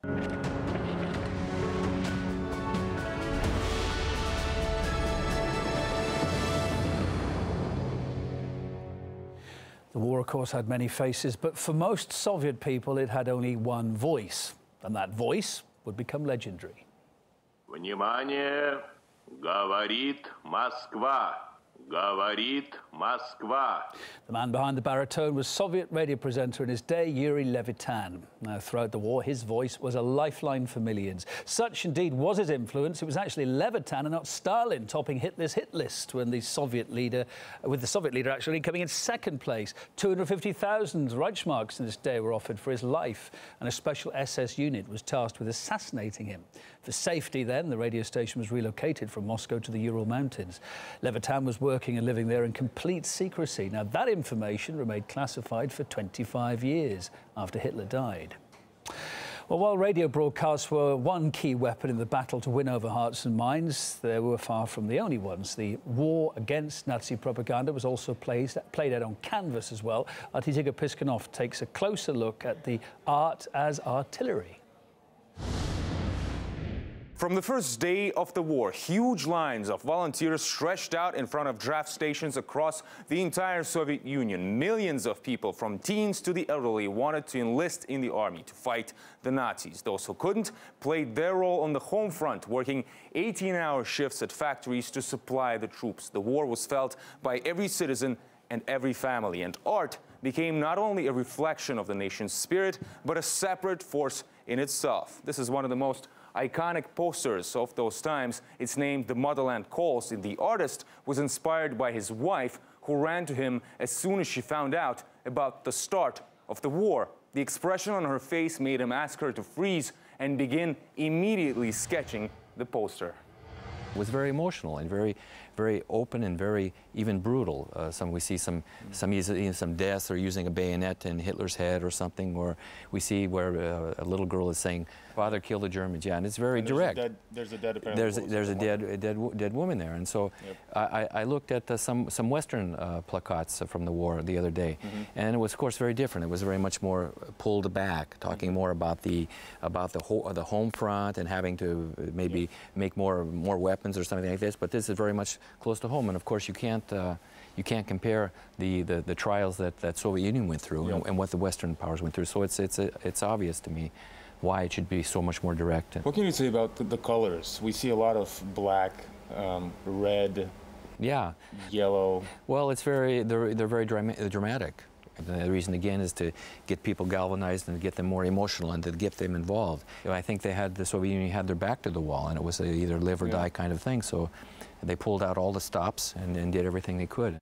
The war, of course, had many faces, but for most Soviet people, it had only one voice, and that voice would become legendary. Внимание! Говорит Москва! Говорит Москва. The man behind the baritone was Soviet radio presenter in his day, Yuri Levitan. Now, throughout the war, his voice was a lifeline for millions. Such, indeed, was his influence. It was actually Levitan and not Stalin topping Hitler's hit list with the Soviet leader actually coming in second place. 250,000 Reichsmarks in this day were offered for his life, and a special SS unit was tasked with assassinating him. For safety, then, the radio station was relocated from Moscow to the Ural Mountains. Levitan was working and living there in complete secrecy. Now, that information remained classified for 25 years after Hitler died. Well, while radio broadcasts were one key weapon in the battle to win over hearts and minds, they were far from the only ones. The war against Nazi propaganda was also played out on canvas as well. Our Tiziga Piskunov takes a closer look at the art as artillery. From the first day of the war, huge lines of volunteers stretched out in front of draft stations across the entire Soviet Union. Millions of people, from teens to the elderly, wanted to enlist in the army to fight the Nazis. Those who couldn't played their role on the home front, working 18-hour shifts at factories to supply the troops. The war was felt by every citizen and every family, and art became not only a reflection of the nation's spirit, but a separate force in itself. This is one of the most iconic posters of those times. It's named "The Motherland Calls," and the artist was inspired by his wife, who ran to him as soon as she found out about the start of the war. The expression on her face made him ask her to freeze and begin immediately sketching the poster. It was very emotional and very open and very even brutal. We see some deaths or using a bayonet in Hitler's head or something, or we see where a little girl is saying, "Father killed the Germans." Yeah, and it's very direct. There's a dead dead woman there, and so yep. I looked at some Western placats from the war the other day, and it was, of course, very different. It was very much more pulled back, talking more about the home front and having to maybe make more weapons or something like this. But this is very much close to home, and of course you can't compare the trials that Soviet Union went through and what the Western powers went through. So it's obvious to me why it should be so much more direct. What can you say about the colors? We see a lot of black, red, yellow. Well, they're very dramatic. And the reason, again, is to get people galvanized and to get them more emotional and to get them involved. I think the Soviet Union had their back to the wall, and it was a either live or die kind of thing. So they pulled out all the stops and did everything they could.